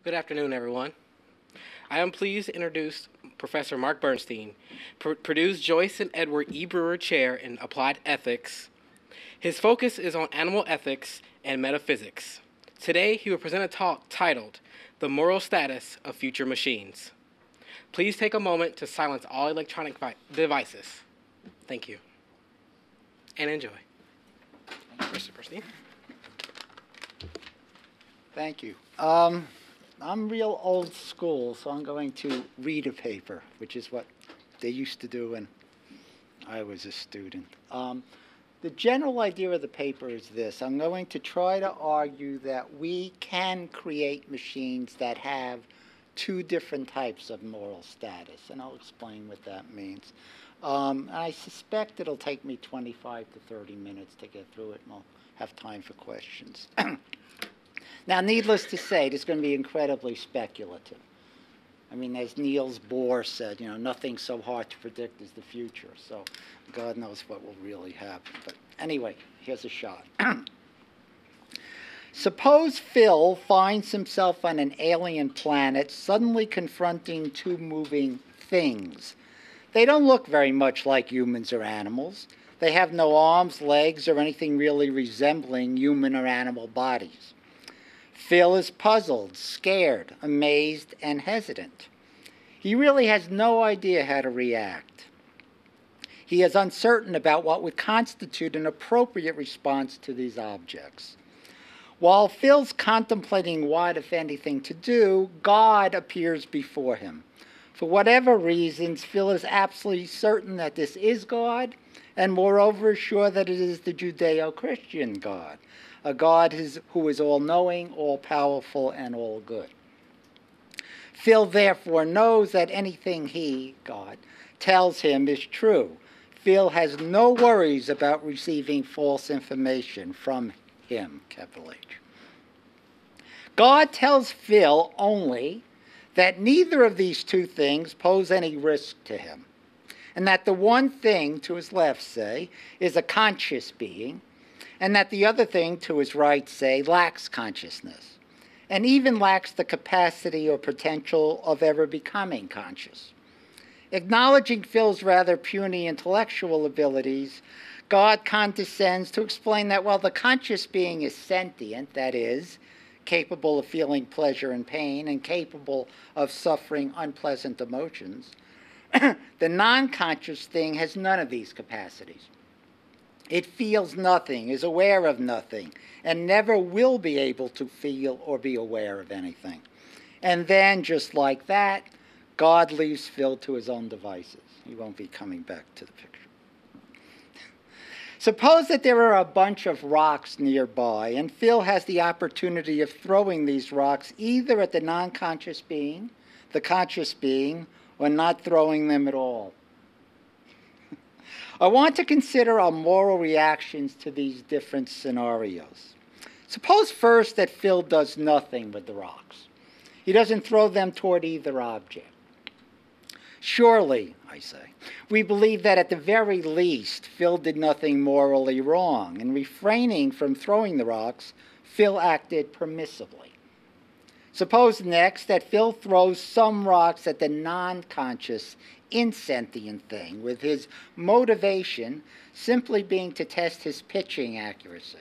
Good afternoon, everyone. I am pleased to introduce Professor Mark Bernstein, Purdue's Joyce and Edward E. Brewer Chair in Applied Ethics. His focus is on animal ethics and metaphysics. Today, he will present a talk titled, The Moral Status of Future Machines. Please take a moment to silence all electronic devices. Thank you. And enjoy. Professor Bernstein. Thank you. I'm real old school, so I'm going to read a paper, which is what they used to do when I was a student. The general idea of the paper is this. I'm going to try to argue that we can create machines that have two different types of moral status, and I'll explain what that means. I suspect it'll take me 25 to 30 minutes to get through it, and I'll have time for questions. Now, needless to say, it's going to be incredibly speculative. I mean, as Niels Bohr said, nothing's so hard to predict as the future. So God knows what will really happen. But anyway, here's a shot. Suppose Phil finds himself on an alien planet suddenly confronting two moving things. They don't look very much like humans or animals. They have no arms, legs, or anything really resembling human or animal bodies. Phil is puzzled, scared, amazed, and hesitant. He really has no idea how to react. He is uncertain about what would constitute an appropriate response to these objects. While Phil's contemplating what, if anything, to do, God appears before him. For whatever reasons, Phil is absolutely certain that this is God, and moreover is sure that it is the Judeo-Christian God. A God who is all-knowing, all-powerful, and all-good. Phil therefore knows that anything he, God, tells him is true. Phil has no worries about receiving false information from him, capital H. God tells Phil only that neither of these two things pose any risk to him, and that the one thing, to his left, say, is a conscious being, and that the other thing, to his right, say, lacks consciousness, and even lacks the capacity or potential of ever becoming conscious. Acknowledging Phil's rather puny intellectual abilities, God condescends to explain that while the conscious being is sentient, that is, capable of feeling pleasure and pain, and capable of suffering unpleasant emotions, the non-conscious thing has none of these capacities. It feels nothing, is aware of nothing, and never will be able to feel or be aware of anything. And then, just like that, God leaves Phil to his own devices. He won't be coming back to the picture. Suppose that there are a bunch of rocks nearby, and Phil has the opportunity of throwing these rocks either at the non-conscious being, the conscious being, or not throwing them at all. I want to consider our moral reactions to these different scenarios. Suppose first that Phil does nothing with the rocks. He doesn't throw them toward either object. Surely, I say, we believe that at the very least, Phil did nothing morally wrong. In refraining from throwing the rocks, Phil acted permissibly. Suppose next that Phil throws some rocks at the non-conscious, insentient thing, with his motivation simply being to test his pitching accuracy.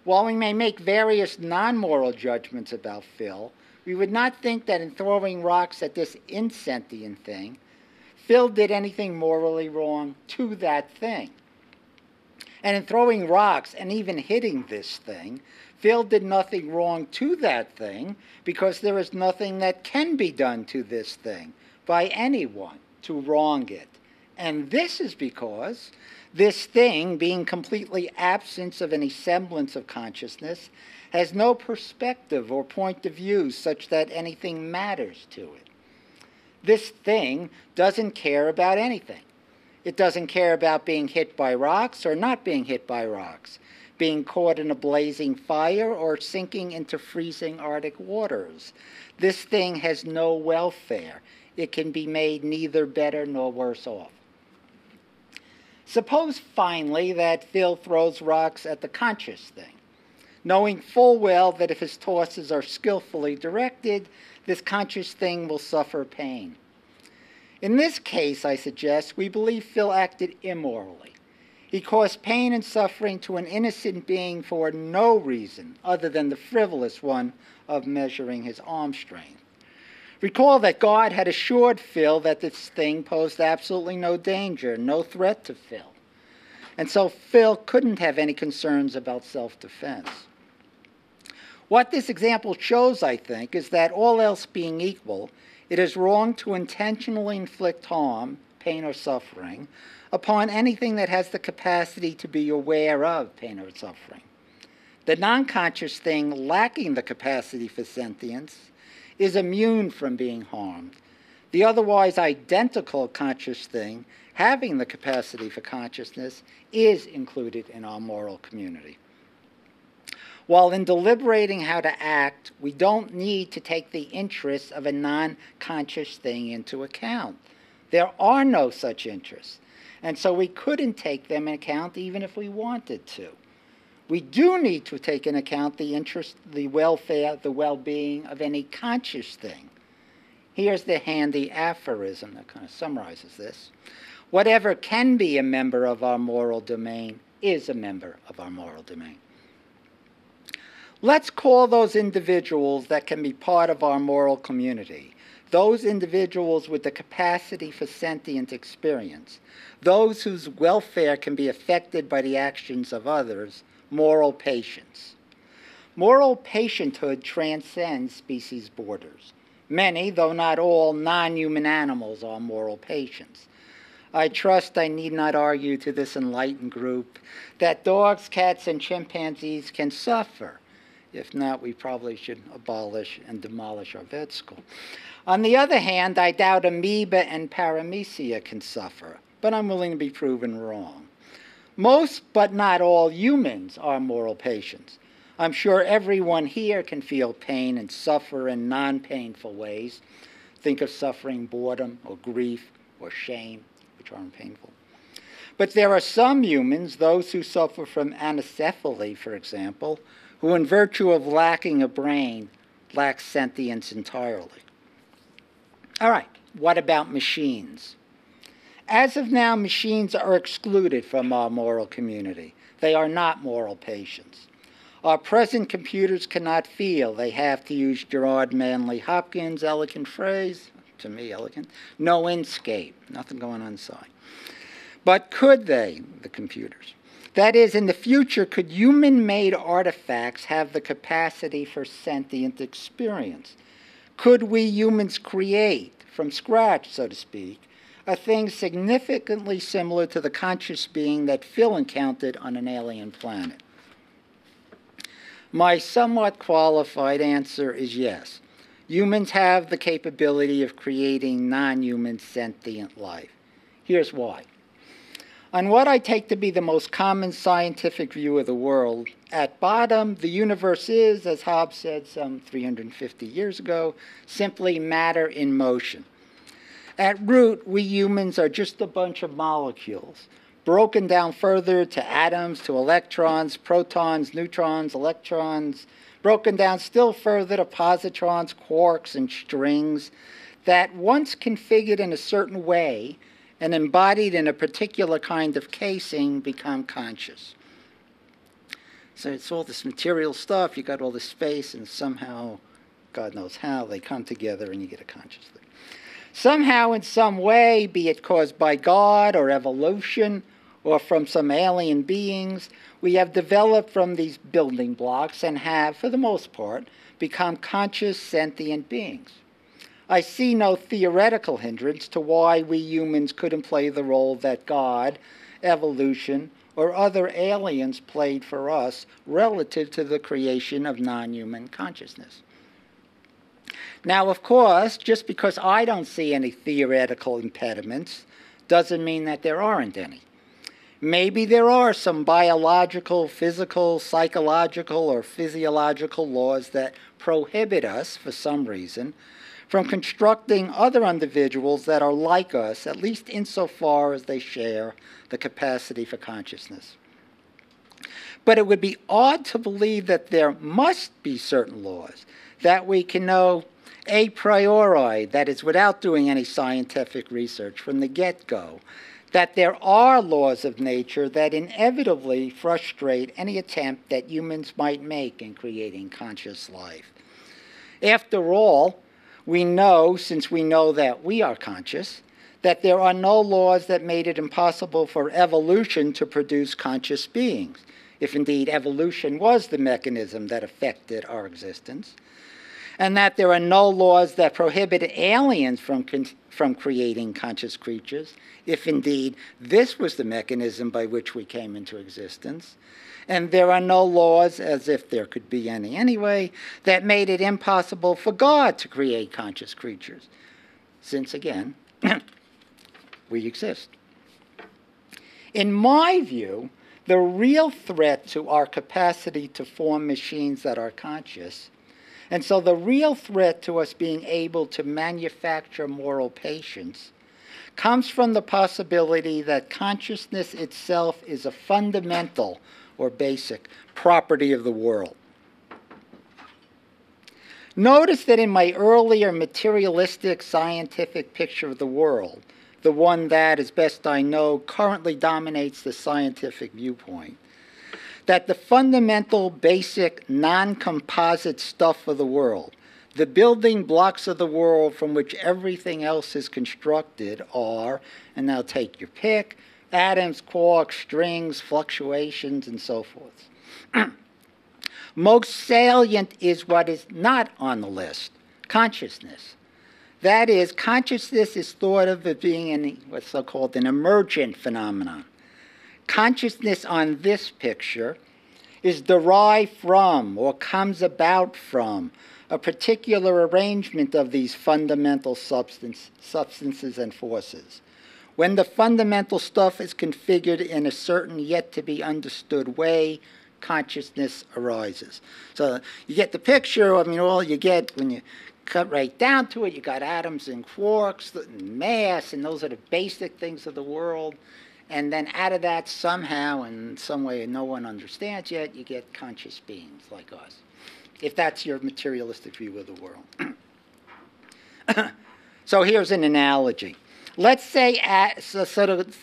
While we may make various non-moral judgments about Phil, we would not think that in throwing rocks at this insentient thing, Phil did anything morally wrong to that thing. And in throwing rocks and even hitting this thing, Phil did nothing wrong to that thing because there is nothing that can be done to this thing by anyone to wrong it. And this is because this thing, being completely absent of any semblance of consciousness, has no perspective or point of view such that anything matters to it. This thing doesn't care about anything. It doesn't care about being hit by rocks or not being hit by rocks, being caught in a blazing fire or sinking into freezing Arctic waters. This thing has no welfare. It can be made neither better nor worse off. Suppose finally that Phil throws rocks at the conscious thing. knowing full well that if his tosses are skillfully directed, this conscious thing will suffer pain. In this case, I suggest, we believe Phil acted immorally. He caused pain and suffering to an innocent being for no reason other than the frivolous one of measuring his arm strength. Recall that God had assured Phil that this thing posed absolutely no danger, no threat to Phil. And so Phil couldn't have any concerns about self-defense. What this example shows, I think, is that all else being equal, it is wrong to intentionally inflict harm, pain or suffering, upon anything that has the capacity to be aware of pain or suffering. The non-conscious thing lacking the capacity for sentience is immune from being harmed. The otherwise identical conscious thing, having the capacity for consciousness, is included in our moral community. While in deliberating how to act, we don't need to take the interests of a non-conscious thing into account. There are no such interests, and so we couldn't take them into account even if we wanted to. We do need to take into account the interest, the welfare, the well-being of any conscious thing. Here's the handy aphorism that kind of summarizes this. Whatever can be a member of our moral domain is a member of our moral domain. Let's call those individuals that can be part of our moral community, those individuals with the capacity for sentient experience, those whose welfare can be affected by the actions of others, moral patients. Moral patienthood transcends species borders. Many, though not all, non-human animals are moral patients. I trust I need not argue to this enlightened group that dogs, cats, and chimpanzees can suffer. If not, we probably should abolish and demolish our vet school. On the other hand, I doubt amoeba and paramecia can suffer, but I'm willing to be proven wrong. Most, but not all, humans are moral patients. I'm sure everyone here can feel pain and suffer in non-painful ways. Think of suffering boredom or grief or shame, which aren't painful. But there are some humans, those who suffer from anencephaly, for example, who in virtue of lacking a brain, lack sentience entirely. All right, what about machines? As of now, machines are excluded from our moral community. They are not moral patients. Our present computers cannot feel. They have, to use Gerard Manley Hopkins' elegant phrase, to me elegant, no inscape, nothing going on inside. But could they, the computers? That is, in the future, could human-made artifacts have the capacity for sentient experience? Could we humans create, from scratch, so to speak, a thing significantly similar to the conscious being that Phil encountered on an alien planet? My somewhat qualified answer is yes. Humans have the capability of creating non-human sentient life. Here's why. On what I take to be the most common scientific view of the world, at bottom, the universe is, as Hobbes said some 350 years ago, simply matter in motion. At root, we humans are just a bunch of molecules, broken down further to atoms, to electrons, protons, neutrons, electrons, broken down still further to positrons, quarks, and strings, that once configured in a certain way and embodied in a particular kind of casing, become conscious. So it's all this material stuff, you got all this space, and somehow, God knows how, they come together and you get a conscious thing. Somehow, in some way, be it caused by God or evolution or from some alien beings, we have developed from these building blocks and have, for the most part, become conscious sentient beings. I see no theoretical hindrance to why we humans couldn't play the role that God, evolution, or other aliens played for us relative to the creation of non-human consciousness. Now, of course, just because I don't see any theoretical impediments doesn't mean that there aren't any. Maybe there are some biological, physical, psychological, or physiological laws that prohibit us, for some reason, from constructing other individuals that are like us, at least insofar as they share the capacity for consciousness. But it would be odd to believe that there must be certain laws that we can know a priori, that is, without doing any scientific research from the get-go, that there are laws of nature that inevitably frustrate any attempt that humans might make in creating conscious life. After all, we know, since we know that we are conscious, that there are no laws that made it impossible for evolution to produce conscious beings, if indeed evolution was the mechanism that affected our existence, and that there are no laws that prohibited aliens from creating conscious creatures, if indeed this was the mechanism by which we came into existence. And there are no laws, as if there could be any anyway, that made it impossible for God to create conscious creatures, since, again, we exist. In my view, the real threat to our capacity to form machines that are conscious, and so the real threat to us being able to manufacture moral patience, comes from the possibility that consciousness itself is a fundamental or basic property of the world. Notice that in my earlier materialistic scientific picture of the world, the one that, as best I know, currently dominates the scientific viewpoint, that the fundamental, basic, non-composite stuff of the world, the building blocks of the world from which everything else is constructed are, and now take your pick, atoms, quarks, strings, fluctuations, and so forth. Most salient is what is not on the list, consciousness. That is, consciousness is thought of as being what's so-called an emergent phenomenon. Consciousness on this picture is derived from or comes about from a particular arrangement of these fundamental substances and forces. When the fundamental stuff is configured in a certain yet-to-be-understood way, consciousness arises. So you get the picture. I mean, all you get when you cut right down to it, you got atoms and quarks and mass, and those are the basic things of the world. And then out of that, somehow, in some way no one understands yet, you get conscious beings like us, if that's your materialistic view of the world. So here's an analogy. Let's say, so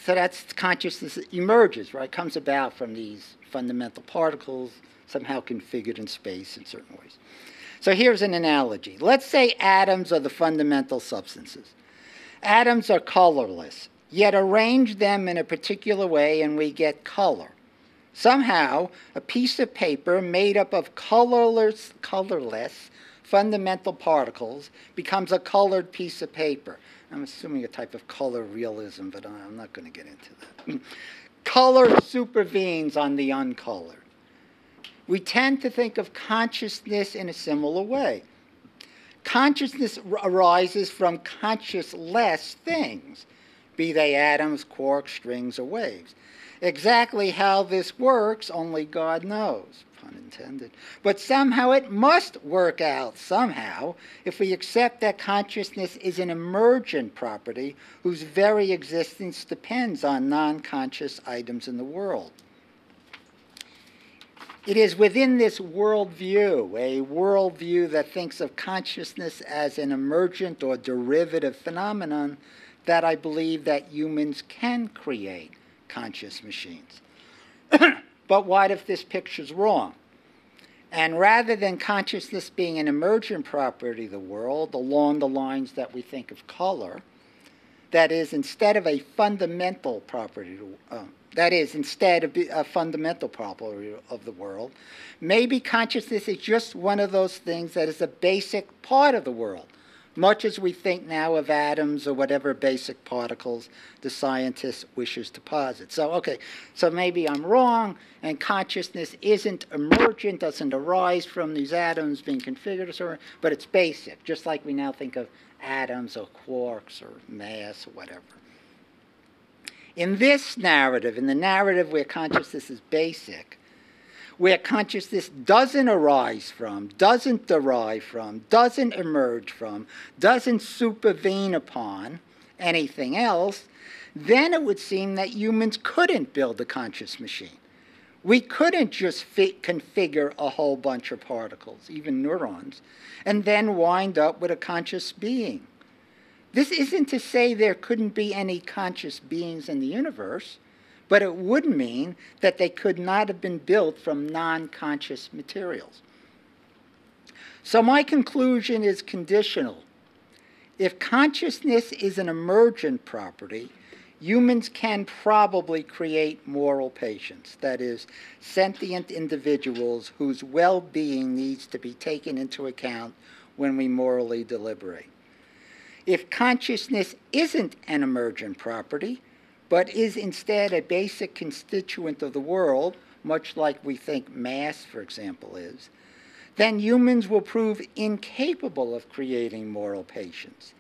that's consciousness emerges, right? Comes about from these fundamental particles, somehow configured in space in certain ways. So here's an analogy. Let's say atoms are the fundamental substances. Atoms are colorless, yet arrange them in a particular way and we get color. Somehow, a piece of paper made up of colorless fundamental particles becomes a colored piece of paper. I'm assuming a type of color realism, but I'm not going to get into that. Color supervenes on the uncolored. We tend to think of consciousness in a similar way. Consciousness arises from consciousless things, be they atoms, quarks, strings, or waves. Exactly how this works, only God knows, pun intended. But somehow it must work out somehow if we accept that consciousness is an emergent property whose very existence depends on non-conscious items in the world. It is within this worldview, a worldview that thinks of consciousness as an emergent or derivative phenomenon, that I believe that humans can create conscious machines. But what if this picture's wrong? And rather than consciousness being an emergent property of the world, along the lines that we think of color, that is, instead of a fundamental property, instead of a fundamental property of the world, maybe consciousness is just one of those things that is a basic part of the world, much as we think now of atoms or whatever basic particles the scientist wishes to posit. So maybe I'm wrong, and consciousness isn't emergent, doesn't arise from these atoms being configured or so, but it's basic, just like we now think of atoms or quarks or mass or whatever. In this narrative, in the narrative where consciousness is basic, where consciousness doesn't arise from, doesn't derive from, doesn't emerge from, doesn't supervene upon anything else, then it would seem that humans couldn't build a conscious machine. We couldn't just configure a whole bunch of particles, even neurons, and then wind up with a conscious being. This isn't to say there couldn't be any conscious beings in the universe, but it would mean that they could not have been built from non-conscious materials. So my conclusion is conditional. If consciousness is an emergent property, humans can probably create moral patients, that is, sentient individuals whose well-being needs to be taken into account when we morally deliberate. If consciousness isn't an emergent property, but is instead a basic constituent of the world, much like we think mass, for example, is, then humans will prove incapable of creating moral patients,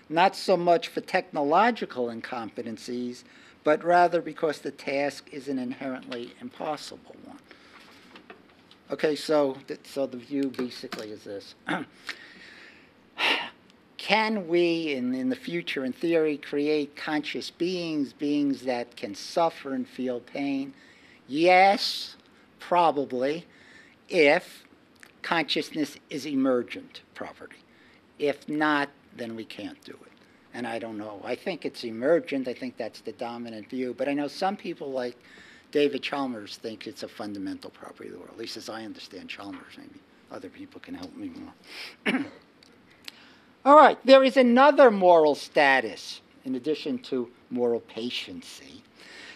not so much for technological incompetencies, but rather because the task is an inherently impossible one. Okay, so the view basically is this. Can we, in the future, in theory, create conscious beings, beings that can suffer and feel pain? Yes, probably, if consciousness is emergent property. If not, then we can't do it. And I don't know. I think it's emergent. I think that's the dominant view. But I know some people like David Chalmers think it's a fundamental property of the world, at least as I understand Chalmers. Maybe other people can help me more. All right, there is another moral status, in addition to moral patiency,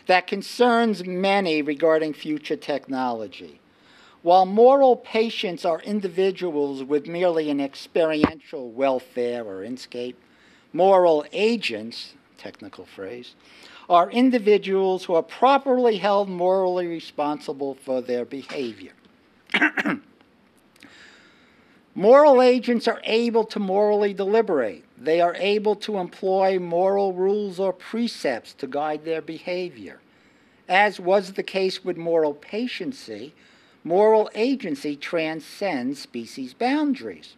that concerns many regarding future technology. While moral patients are individuals with merely an experiential welfare or inscape, moral agents, technical phrase, are individuals who are properly held morally responsible for their behavior. Moral agents are able to morally deliberate. They are able to employ moral rules or precepts to guide their behavior. As was the case with moral patiency, moral agency transcends species boundaries.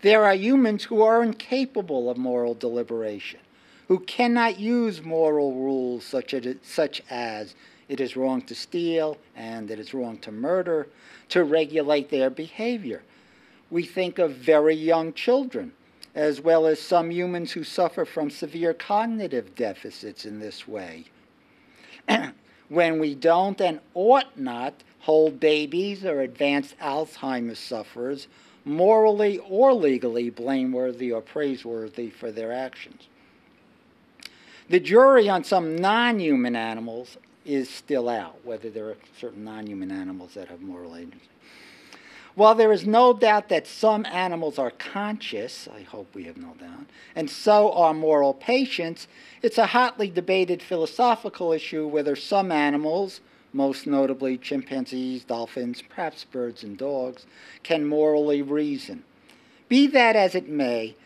There are humans who are incapable of moral deliberation, who cannot use moral rules such as it is wrong to steal and it is wrong to murder to regulate their behavior. We think of very young children, as well as some humans who suffer from severe cognitive deficits in this way. When we don't and ought not hold babies or advanced Alzheimer's sufferers morally or legally blameworthy or praiseworthy for their actions. The jury on some non-human animals is still out, whether there are certain non-human animals that have moral agency. While there is no doubt that some animals are conscious, I hope we have no doubt, and so are moral patients, it's a hotly debated philosophical issue whether some animals, most notably chimpanzees, dolphins, perhaps birds and dogs, can morally reason. Be that as it may,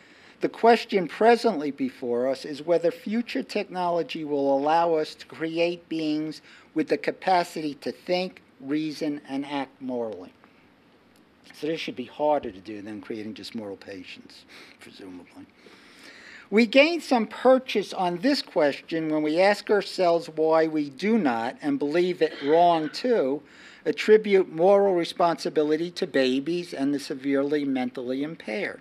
the question presently before us is whether future technology will allow us to create beings with the capacity to think, reason, and act morally. So this should be harder to do than creating just moral patients, presumably. We gain some purchase on this question when we ask ourselves why we do not, and believe it wrong too, attribute moral responsibility to babies and the severely mentally impaired.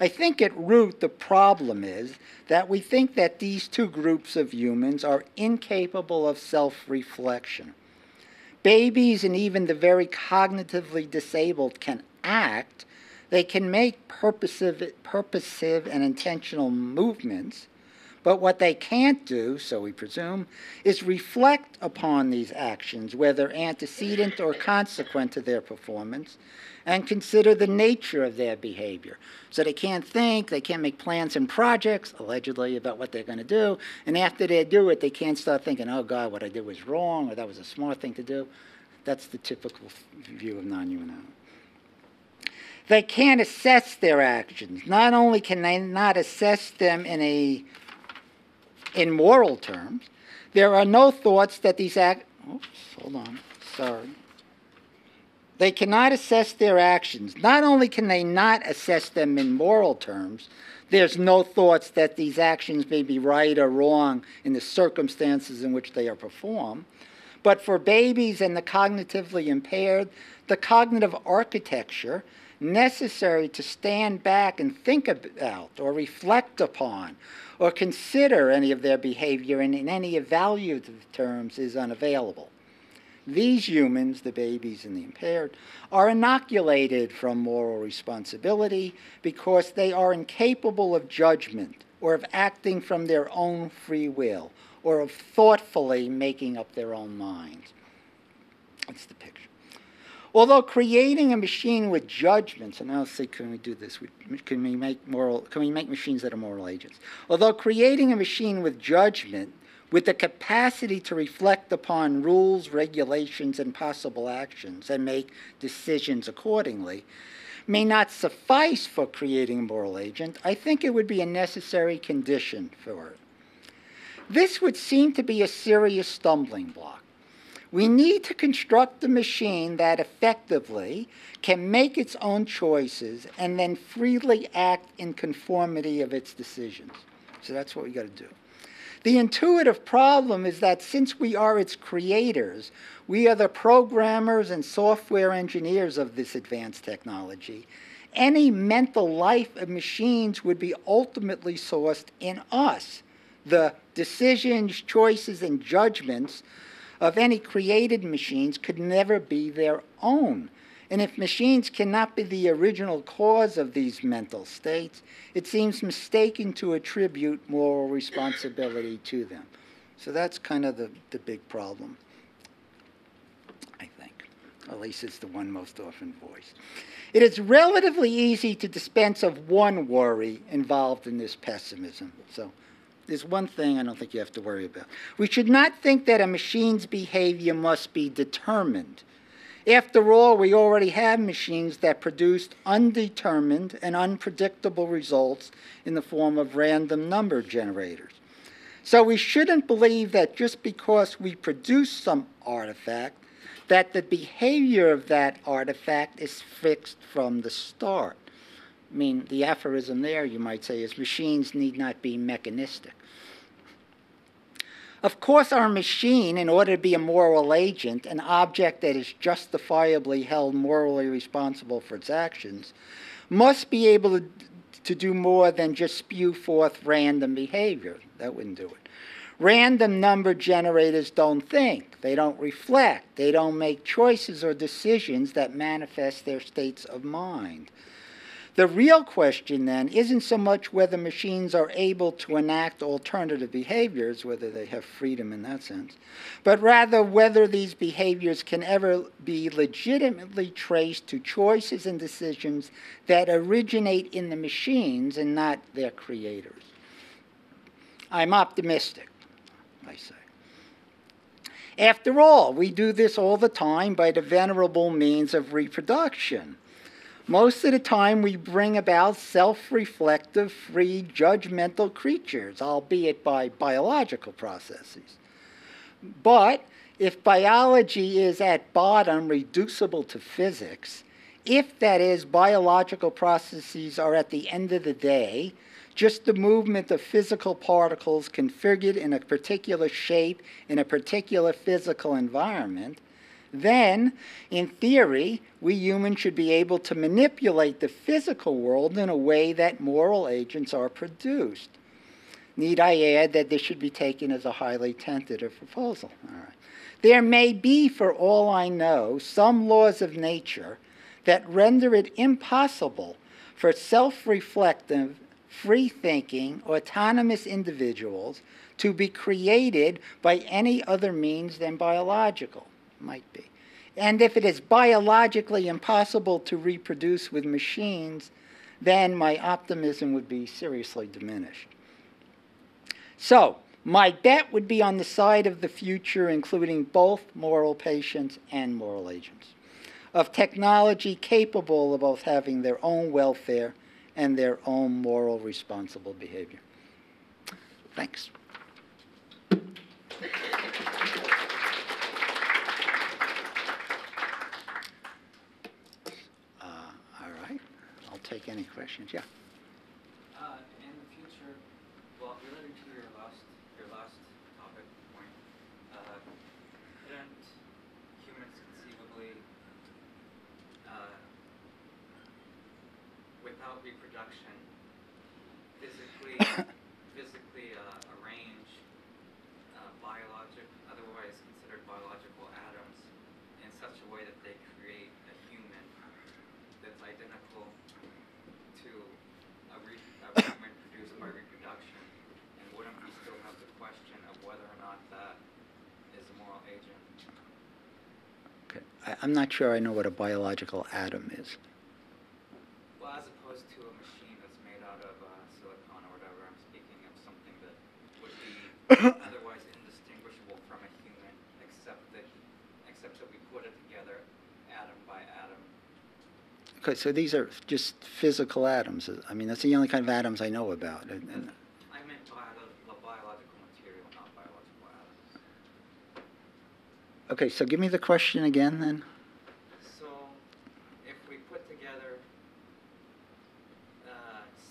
I think at root the problem is that we think that these two groups of humans are incapable of self-reflection. Babies and even the very cognitively disabled can act. They can make purposive and intentional movements, but what they can't do, so we presume, is reflect upon these actions, whether antecedent or consequent to their performance, and consider the nature of their behavior. So they can't think, they can't make plans and projects, allegedly, about what they're going to do, and after they do it, they can't start thinking, oh God, what I did was wrong, or that was a smart thing to do. That's the typical view of non-human animals. They can't assess their actions. Not only can they not assess them in moral terms, there are no thoughts that these They cannot assess their actions. Not only can they not assess them in moral terms, there's no thoughts that these actions may be right or wrong in the circumstances in which they are performed, But for babies and the cognitively impaired, the cognitive architecture necessary to stand back and think about or reflect upon or consider any of their behavior in any evaluative terms is unavailable. These humans, the babies and the impaired, are inoculated from moral responsibility because they are incapable of judgment or of acting from their own free will or of thoughtfully making up their own minds. That's the picture. Although creating a machine with judgments, and I'll say, can we do this? Can we make machines that are moral agents? Although creating a machine with judgment, with the capacity to reflect upon rules, regulations, and possible actions and make decisions accordingly, may not suffice for creating a moral agent, I think it would be a necessary condition for it. This would seem to be a serious stumbling block. We need to construct a machine that effectively can make its own choices and then freely act in conformity of its decisions. So that's what we got to do. The intuitive problem is that since we are its creators, we are the programmers and software engineers of this advanced technology, any mental life of machines would be ultimately sourced in us. The decisions, choices, and judgments of any created machines could never be their own. And if machines cannot be the original cause of these mental states, it seems mistaken to attribute moral responsibility to them. So that's kind of the big problem, I think. At least it's the one most often voiced. It is relatively easy to dispense of one worry involved in this pessimism. So there's one thing I don't think you have to worry about. We should not think that a machine's behavior must be determined. After all, we already have machines that produced undetermined and unpredictable results in the form of random number generators. So we shouldn't believe that just because we produce some artifact, that the behavior of that artifact is fixed from the start. I mean, the aphorism there, you might say, is machines need not be mechanistic. Of course, our machine, in order to be a moral agent, an object that is justifiably held morally responsible for its actions, must be able to do more than just spew forth random behavior. That wouldn't do it. Random number generators don't think, they don't reflect, they don't make choices or decisions that manifest their states of mind. The real question, then, isn't so much whether machines are able to enact alternative behaviors, whether they have freedom in that sense, but rather whether these behaviors can ever be legitimately traced to choices and decisions that originate in the machines and not their creators. I'm optimistic, I say. After all, we do this all the time by the venerable means of reproduction. Most of the time, we bring about self-reflective, free, judgmental creatures, albeit by biological processes. But if biology is at bottom reducible to physics, if, that is, biological processes are at the end of the day just the movement of physical particles configured in a particular shape in a particular physical environment, then, in theory, we humans should be able to manipulate the physical world in a way that moral agents are produced. Need I add that this should be taken as a highly tentative proposal? All right. There may be, for all I know, some laws of nature that render it impossible for self-reflective, free-thinking, autonomous individuals to be created by any other means than biological. Might be. And if it is biologically impossible to reproduce with machines, then my optimism would be seriously diminished. So, my bet would be on the side of the future, including both moral patients and moral agents, of technology capable of both having their own welfare and their own moral responsible behavior. Thanks. Take any questions, yeah. In the future, well, relating to your last topic point, reproduction physically arrange otherwise considered biological atoms in such a way that they create a human that's identical to a human produced by reproduction? And wouldn't we still have the question of whether or not that is a moral agent? Okay. I'm not sure I know what a biological atom is. Well, as opposed to a machine that's made out of silicon or whatever, I'm speaking of something that would be otherwise indistinguishable from a human, except that we put it together atom by atom. Okay, so these are just physical atoms. I mean, that's the only kind of atoms I know about. I meant biological material, not biological atoms. Okay, so give me the question again, then. So, if we put together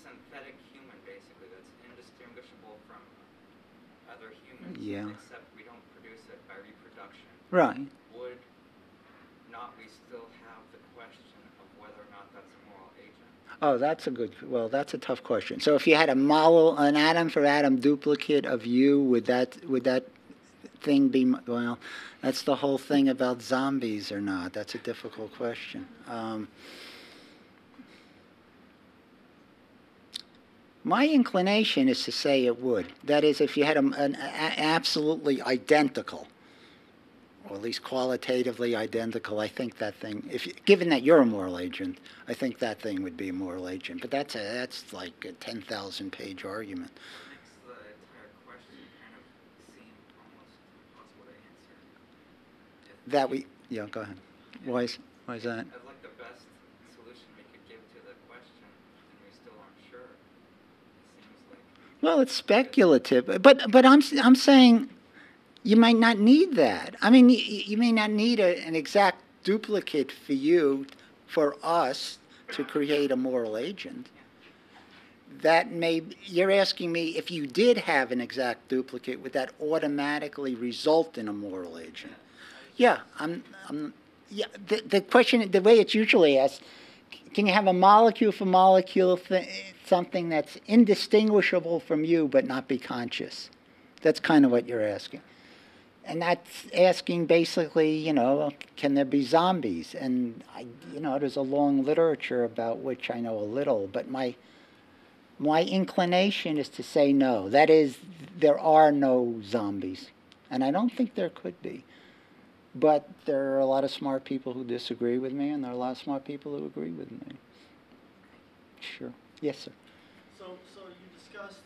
synthetic human, basically, that's indistinguishable from other humans, Yeah. except we don't produce it by reproduction, Right. would not we still have the question of whether or not that's a moral agent? Oh, that's a tough question. So if you had an atom for atom duplicate of you, would that thing be, well, that's the whole thing about zombies or not. That's a difficult question. My inclination is to say it would. That is, if you had an absolutely identical, or at least qualitatively identical, I think that thing, given that you're a moral agent, I think that thing would be a moral agent. But that's like a 10,000-page argument. It makes the entire question kind of seem almost impossible to answer. Go ahead. Why is that? As like the best solution we could give to the question, and we still aren't sure. It seems like. Well, it's speculative, but I'm saying you might not need that. I mean, you may not need an exact duplicate for us to create a moral agent. You're asking me if you did have an exact duplicate, would that automatically result in a moral agent? Yeah, the question, the way it's usually asked, can you have a molecule for molecule something that's indistinguishable from you but not be conscious? That's kind of what you're asking. And that's asking basically, can there be zombies? And, there's a long literature about which I know a little, but my inclination is to say no. That is, there are no zombies. And I don't think there could be. But there are a lot of smart people who disagree with me, and there are a lot of smart people who agree with me. Sure. Yes, sir. So you discussed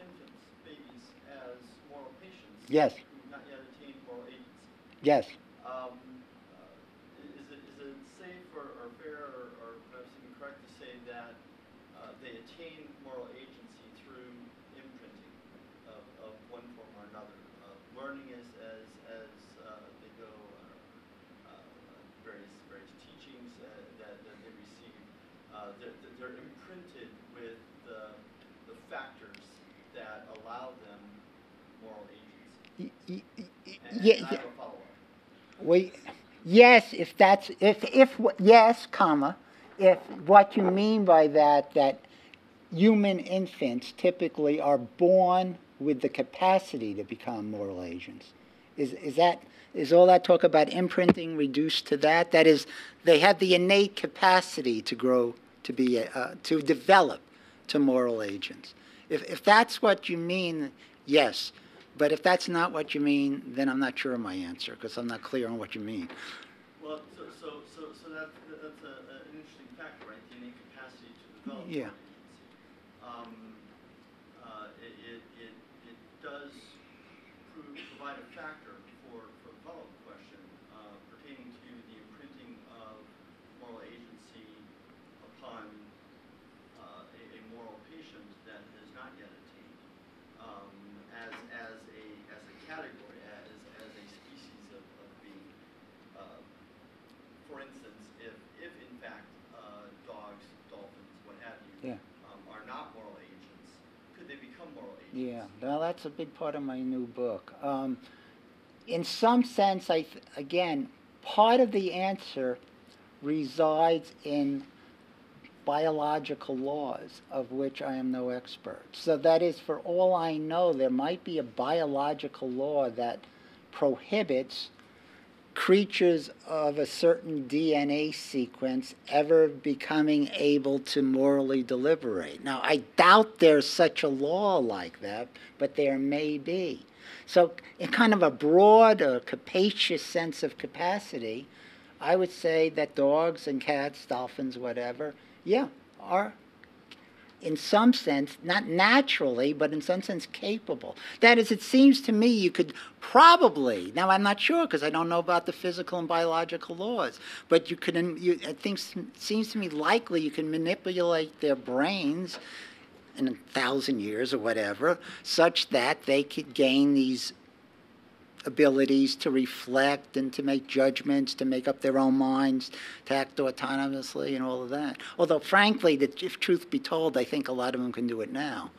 infants, babies, as moral patients. Yes. Who not yet attained moral agency. Yes. Is it safe or fair or perhaps even correct to say that they attain moral agency through imprinting of one form or another, learning as they go, various teachings that they receive. They're imprinted with the factors that allow them moral agency. And I have a follow-up. Yes, yes, comma, if what you mean by that human infants typically are born with the capacity to become moral agents. Is all that talk about imprinting reduced to that? That is, they have the innate capacity to grow, to develop to moral agents. If that's what you mean, yes. But if that's not what you mean, then I'm not sure of my answer, because I'm not clear on what you mean. Well, so that's an interesting factor, right? The innate capacity to develop Yeah. agency. It does provide a factor for the follow-up question pertaining to the imprinting of moral agency upon a moral patient that has not yet attained as a category, as a species of being. For instance, if in fact dogs, dolphins, what have you, are not moral agents, could they become moral agents? Yeah, well, that's a big part of my new book. In some sense, again, part of the answer resides in biological laws of which I am no expert. So that is, for all I know, there might be a biological law that prohibits creatures of a certain DNA sequence ever becoming able to morally deliberate. Now, I doubt there's such a law like that, but there may be. So in kind of a broad or capacious sense of capacity, I would say that dogs and cats, dolphins, whatever, yeah, are in some sense, not naturally, but in some sense capable. That is, it seems to me you could probably, now I'm not sure because I don't know about the physical and biological laws, but you could, I think it seems to me likely you can manipulate their brains in 1,000 years or whatever, such that they could gain these abilities to reflect and to make judgments, to make up their own minds, to act autonomously and all of that. Although, frankly, if truth be told, I think a lot of them can do it now.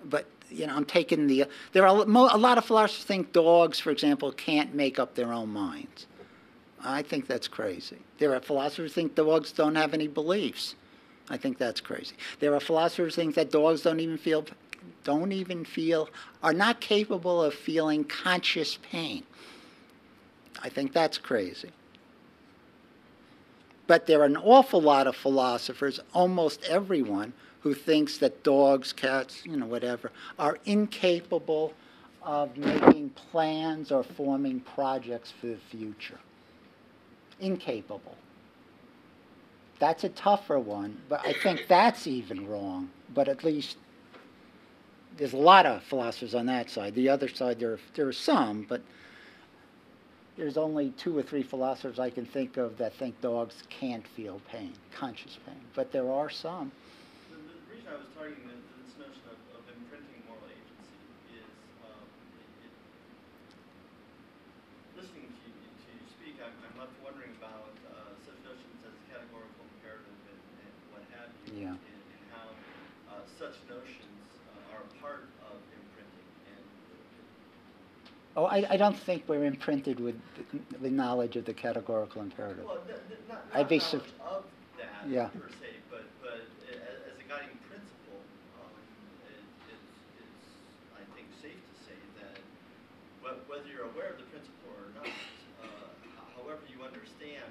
But, you know, I'm taking the... There are a lot of philosophers think dogs, for example, can't make up their own minds. I think that's crazy. There are philosophers who think dogs don't have any beliefs. I think that's crazy. There are philosophers who think that dogs don't even feel, are not capable of feeling conscious pain. I think that's crazy. But there are an awful lot of philosophers, almost everyone, who thinks that dogs, cats, you know, whatever, are incapable of making plans or forming projects for the future. Incapable. That's a tougher one, but I think that's even wrong. But at least there's a lot of philosophers on that side. The other side, there are some, but there's only 2 or 3 philosophers I can think of that think dogs can't feel pain, conscious pain. But there are some. The reason I was targeting this notion of imprinting moral agency is listening to you speak, I'm left wondering about such notions as categorical imperative and what have you, Yeah. and how such notions are a part of imprinting. Oh, I don't think we're imprinted with the knowledge of the categorical imperative. Well, not I'd be knowledge of that yeah. per se, but as a guiding principle, it's I think safe to say that whether you're aware of the principle or not, however you understand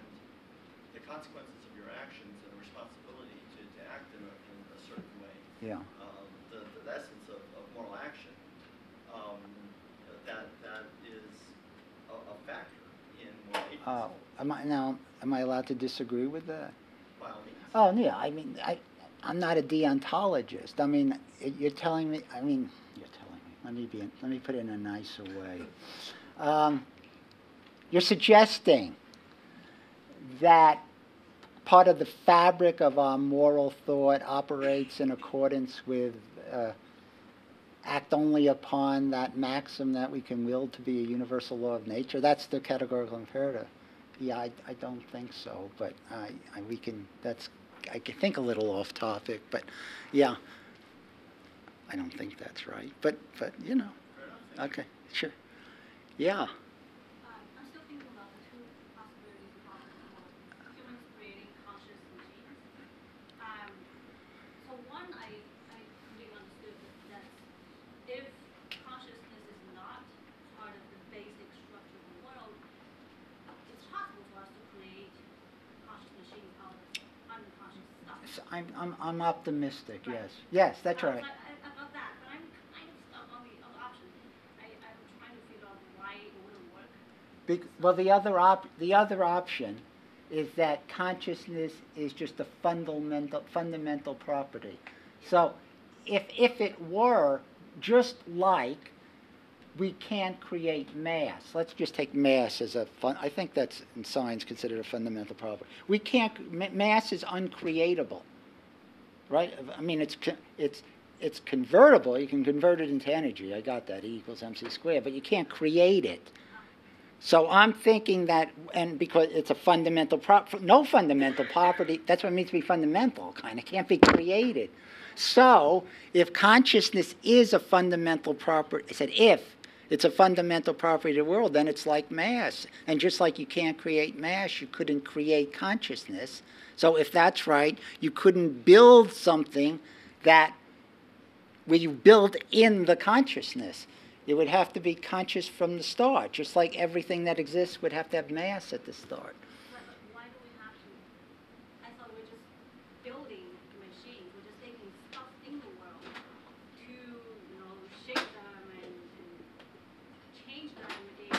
the consequences of your actions and the responsibility to act in a certain way, Yeah. the essence of moral action, that is a factor in moral agency. Am I allowed to disagree with that? By all means. Oh, yeah. I mean, I'm not a deontologist. I mean, you're telling me. Let me put it in a nicer way. You're suggesting that part of the fabric of our moral thought operates in accordance with act only upon that maxim that we can will to be a universal law of nature. That's the categorical imperative. Yeah, I don't think so, but I can think a little off topic, but yeah, I don't think that's right. But you know, okay, sure, yeah. I'm still thinking about the 2 possibilities of humans creating conscious machines. So one, I completely understood that if consciousness is not part of the basic structure of the world, it's possible for us to create conscious machines out of unconscious stuff. I'm optimistic. Right. Yes, that's So right. I got that, but I'm kind of stuck on the other option. I'm trying to figure out why it wouldn't work. Well, the other option is that consciousness is just a fundamental property. So, if it were just like we can't create mass. Let's just take mass as I think that's in science considered a fundamental property. We can't. Mass is uncreatable, right? I mean, it's convertible. You can convert it into energy. I got that. E equals mc squared. But you can't create it. So I'm thinking that, and because it's a fundamental no fundamental property. That's what it means to be fundamental. Kind of can't be created. So if consciousness is a fundamental property, I said if it's a fundamental property of the world, then it's like mass. And just like you can't create mass, you couldn't create consciousness. So if that's right, you couldn't build something that where you build in the consciousness. It would have to be conscious from the start, just like everything that exists would have to have mass at the start. But why do we have to? I thought we're just building machines. We're just taking stuff in the world to, shape them and change them in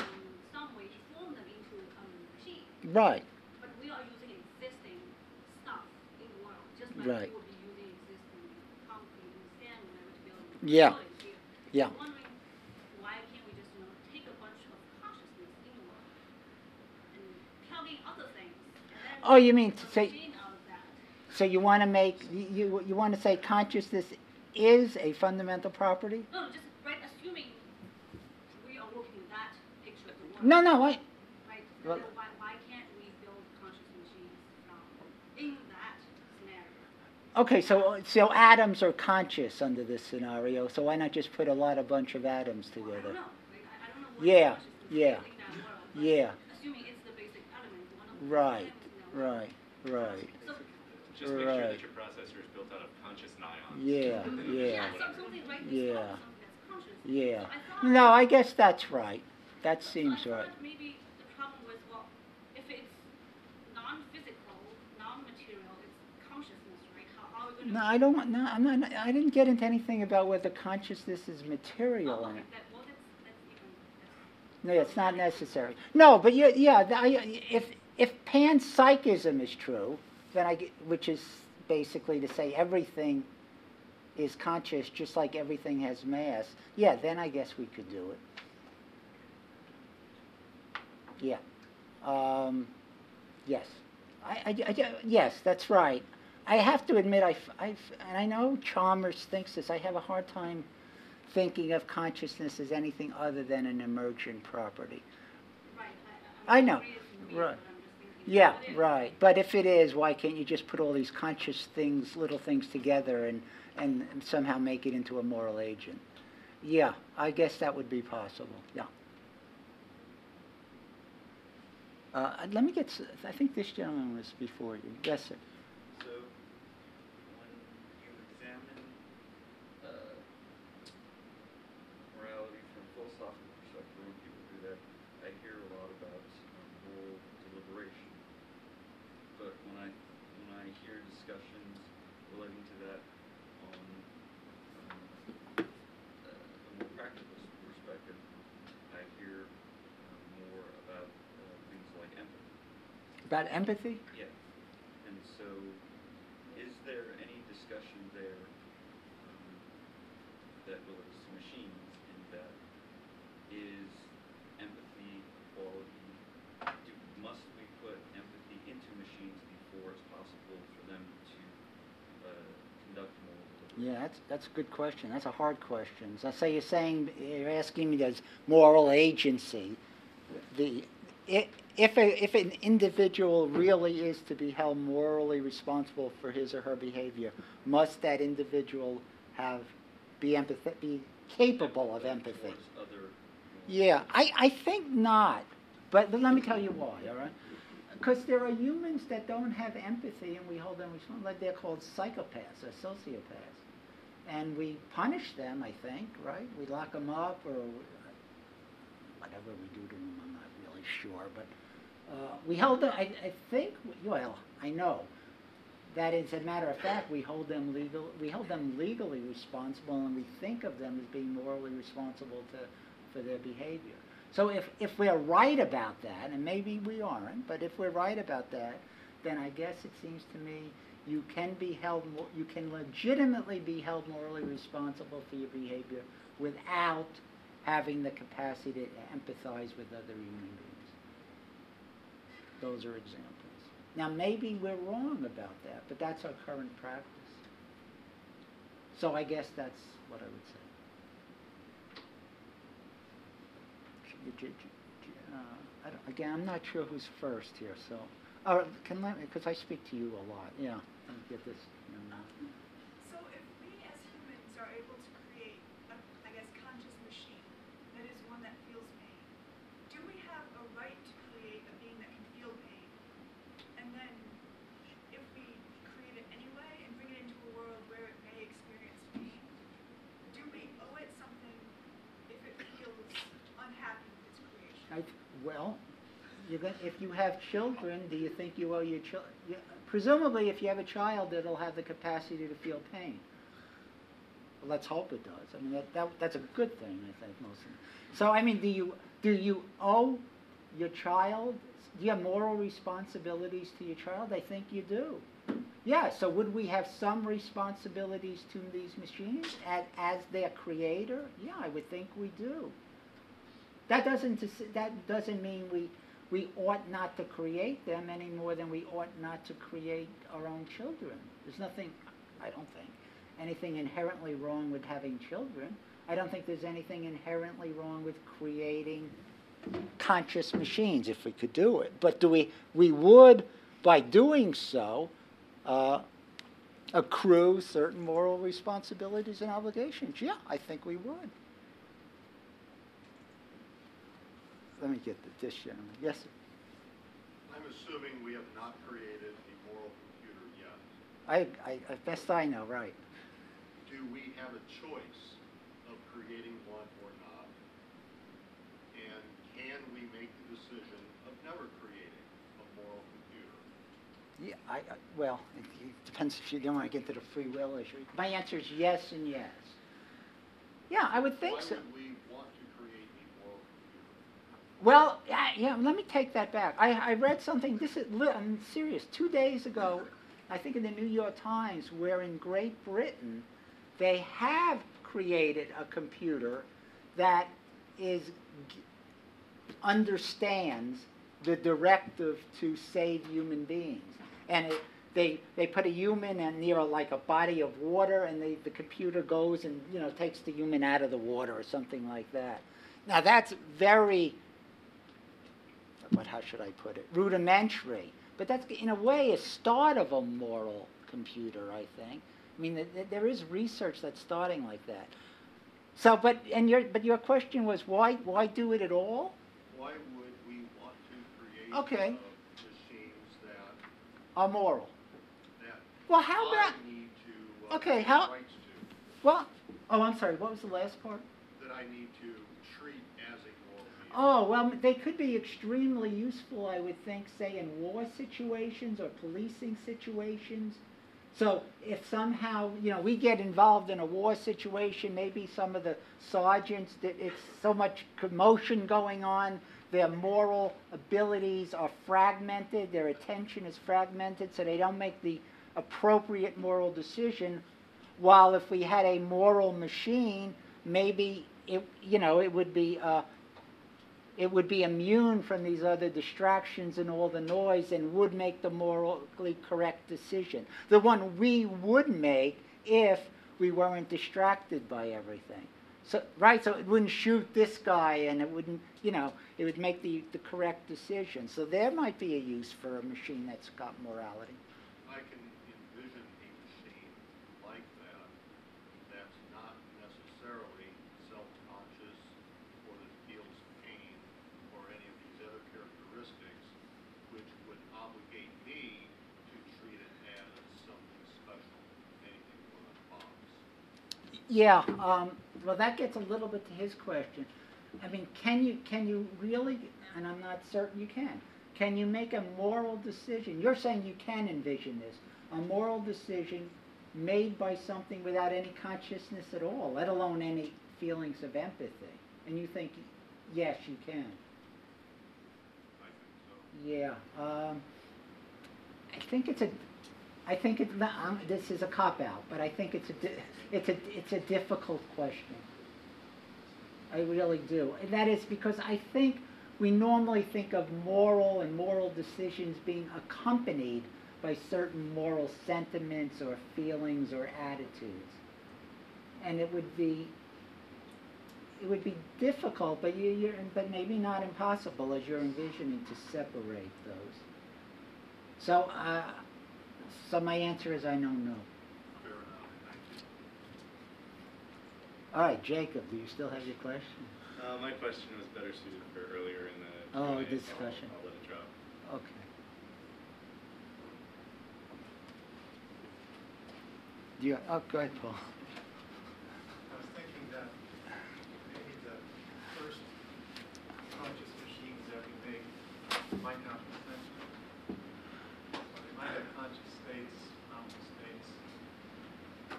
some way to form them into a machine. Right. But we are using existing stuff in the world, just like Right. we would be using existing concrete and sand whenever to build Yeah. buildings here. Yeah. I'm wondering why can't we just, take a bunch of consciousness in the world and plug in other things and then Oh, you mean make to a say? machine out of that? So you want to make you want to say consciousness is a fundamental property? No, just assuming we are looking at that picture of the world. No, no. Right? Well- Why can't we build conscious machines in that scenario? Okay, so atoms are conscious under this scenario. So why not just put a bunch of atoms Well, I together? don't know. I don't know what Yeah, consciousness yeah, is in that world. But yeah. assuming it's the basic element, one of the Right, elements in that world. right. So, Just make sure Right. that your processor is built out of conscious ions. Yeah, yeah, something right Yeah. something that's conscious. yeah. So I thought, No, I guess that's right. That so I seems thought right. maybe the problem was, well, if it's non-physical, non-material, it's consciousness, right? How are we going to... No, I don't. No, I'm not. I didn't get into anything about whether consciousness is material Oh, in okay, it. that's No, it's not necessary. No, but if panpsychism is true, then which is basically to say everything is conscious, just like everything has mass. Yeah, then I guess we could do it. Yeah. Yes. Yes, that's right. I have to admit, and I know Chalmers thinks this. I have a hard time thinking of consciousness as anything other than an emergent property. Right. I know. agree it's weird, Right. but I'm just thinking, Yeah, well, it is. right. But if it is, why can't you just put all these conscious things, little things together and somehow make it into a moral agent? Yeah, I guess that would be possible. Yeah. Let me get. I think this gentleman was before you. Yes, sir. So, when you examine morality from a philosophical perspective, when people do that, I hear a lot about moral deliberation. But when I hear discussions relating to that on a more practical perspective, I hear more about things like empathy. About empathy? Yeah. And so, is there any discussion there that relates to machines in that is empathy quality? Must we put empathy into machines before it's possible for them to conduct moral deliberation? Yeah, that's a good question. That's a hard question. So you're asking me, does moral agency, if an individual really is to be held morally responsible for his or her behavior, must that individual be capable of empathy? Towards other Yeah, I think not. But let me tell you why, all right? Because there are humans that don't have empathy and we hold them responsible. Like they're called psychopaths or sociopaths. And we punish them, I think, right? We lock them up or whatever we do to them, I'm not really sure. But we hold them, I think, well, I know. That is, as a matter of fact, we hold them legally responsible, and we think of them as being morally responsible for their behavior. So if we're right about that, and maybe we aren't, but if we're right about that, then I guess it seems to me you can legitimately be held morally responsible for your behavior without having the capacity to empathize with other human beings. Those are examples. Now, maybe we're wrong about that, but that's our current practice. So I guess that's what I would say. Again, I'm not sure who's first here, so because I speak to you a lot. Yeah, let me get this. So if we as humans are able to create a, conscious machine that is one that feels pain, do we have a right to create a being that can feel pain? And then, if Well, if you have children, do you think you owe your children? Presumably, if you have a child, it'll have the capacity to feel pain. Well, let's hope it does. I mean, that's a good thing, I think, mostly. So, I mean, do you owe your child? Do you have moral responsibilities to your child? I think you do. Yeah, so would we have some responsibilities to these machines as their creator? Yeah, I would think we do. That doesn't mean we ought not to create them any more than we ought not to create our own children. There's nothing, I don't think, anything inherently wrong with having children. I don't think there's anything inherently wrong with creating conscious machines if we could do it. But we would, by doing so, accrue certain moral responsibilities and obligations. Yeah, I think we would. Let me get this gentleman. Yes, sir. I'm assuming we have not created a moral computer yet. I best I know, right. Do we have a choice of creating one or not? And can we make the decision of never creating a moral computer? Yeah, well, it depends if you don't want to get to the free will issue. My answer is yes and yes. Yeah, I would think so. Why would we want to create a moral computer? Well, yeah, let me take that back. I read something, I'm serious, 2 days ago, I think in the New York Times, where in Great Britain, they have created a computer that understands the directive to save human beings. And they put a human near like a body of water, and the computer goes and takes the human out of the water or something like that. Now that's very, how should I put it, rudimentary. But that's in a way a start of a moral computer, I think. I mean, there is research that's starting like that. So, but your question was why do it at all? Why would we want to create Okay. Machines that are moral? That Well, how I about need to okay? have How? rights to, Well, oh, I'm sorry. What was the last part? that I need to treat as a moral being? Oh, well, they could be extremely useful, I would think, say in war situations or policing situations. So if somehow, we get involved in a war situation, maybe some of the sergeants, it's so much commotion going on, their moral abilities are fragmented, their attention is fragmented, so they don't make the appropriate moral decision. While if we had a moral machine, maybe it would be immune from these other distractions and all the noise and would make the morally correct decision. The one we would make if we weren't distracted by everything. So, right, so it wouldn't shoot this guy and it wouldn't, it would make the correct decision. So there might be a use for a machine that's got morality. I can envision a machine like that that's not necessarily self-conscious or that feels pain or any of these other characteristics, which would obligate me to treat it as something special, anything more than a box. Yeah, well, that gets a little bit to his question. I mean, can you really, and I'm not certain you can you make a moral decision? You're saying you can envision this, a moral decision made by something without any consciousness at all, let alone any feelings of empathy. And you think, yes, you can. I think so. Yeah, this is a cop-out, but I think it's a difficult question. I really do. And that is because I think we normally think of moral decisions being accompanied by certain moral sentiments or feelings or attitudes. And it would be difficult, but but maybe not impossible as you're envisioning to separate those. So, so my answer is I don't know. Fair enough. Thank you. All right, Jacob, do you still have your question? My question was better suited for earlier in the Oh, Q&A, discussion. So I'll let it drop. Okay. Go ahead, Paul. I was thinking that maybe the first conscious machines that we might not potentially. So they might have conscious states, phenomenal states.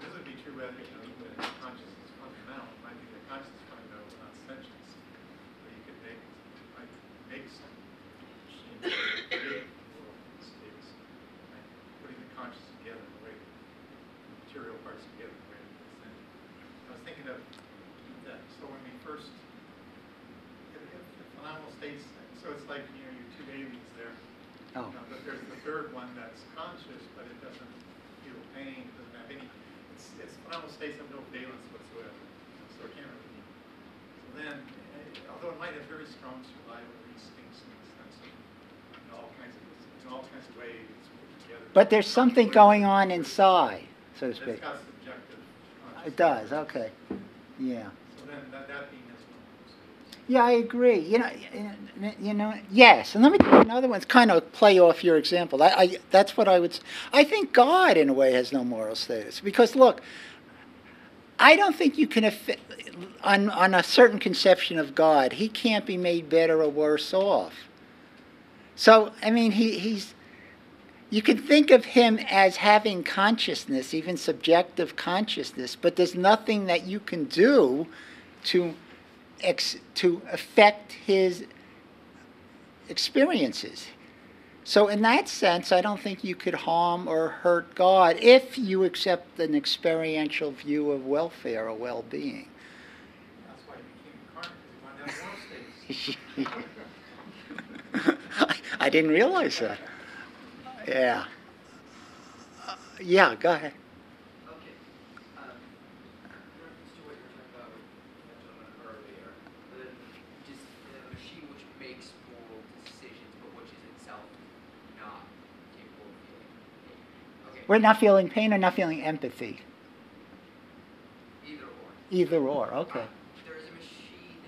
This would be true whether, even if consciousness is fundamental. It might be that consciousness is fundamental, but not sentience. So you could make some machines that create world states, right? Putting the conscious together in the way that the material parts together in the way that it's sentient. I was thinking of that. So when we first, if phenomenal states, so it's like, your two aliens there. Oh. But there's the third one that's conscious, but it doesn't feel pain, doesn't have any, it's phenomenal states have no valence whatsoever. So it can't really be. So then, although it might have very strong survival instincts in the sense of, in all kinds of ways put together. But there's something going on inside, so to It's speak. got subjective consciousness. It does, okay. Yeah. So then that being has phenomenal states. Yeah, I agree. Yes. And let me tell you another one. Kind of play off your example. That's what I would. I think God, in a way, has no moral status because look, I don't think you can on a certain conception of God, he can't be made better or worse off. So I mean, he's. You can think of him as having consciousness, even subjective consciousness, but there's nothing that you can do to affect his experiences. So in that sense, I don't think you could harm or hurt God if you accept an experiential view of welfare or well-being. That's why he became incarnate, because he wanted to have moral states. I didn't realize that. Yeah. Yeah, go ahead. Okay. In reference to what you were talking about with that gentleman earlier, just a machine which makes moral decisions, but which is itself not capable of feeling pain. Okay. We're not feeling pain or not feeling empathy? Either or. Either or, okay. There is a machine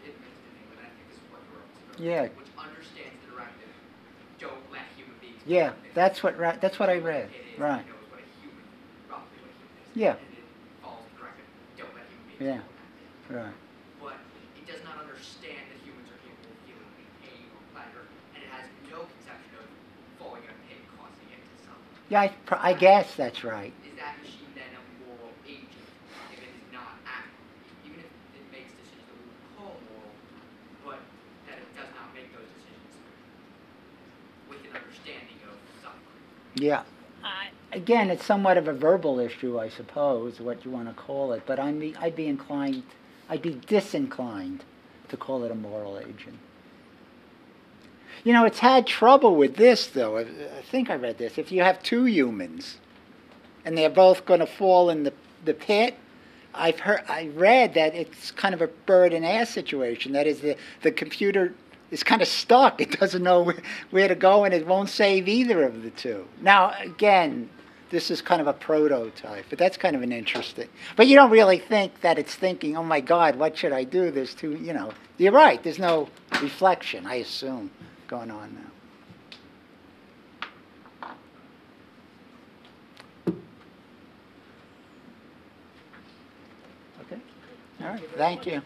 invented in England, I think this is what you're up to, Yeah. which understands the directive, don't let human beings Yeah, do this. that's what I read. It is, Right. It knows what a human, roughly what a human is. Yeah. And it follows the directive, don't let human beings Yeah. do that. Right. But it does not understand that humans are capable of feeling pain or pleasure, and it has no conception of falling in a pit causing it to suffer. Yeah, I guess that's right. Is that machine then a moral agent if it is not even if it makes decisions that we would call moral, but that it does not make those decisions with an understanding of suffering? Yeah. Again, it's somewhat of a verbal issue, I suppose, what you want to call it. But I'd be disinclined to call it a moral agent. It's had trouble with this, though. I think I read this. If you have two humans, and they're both going to fall in the pit, I read that it's kind of a bird and ass situation. That is, the computer is kind of stuck. It doesn't know where to go, and it won't save either of the two. Now, again, this is kind of a prototype, but that's kind of an interesting. But you don't really think that it's thinking, oh my God, what should I do? There's two, You're right. There's no reflection, I assume, going on now. Okay. All right. Thank you.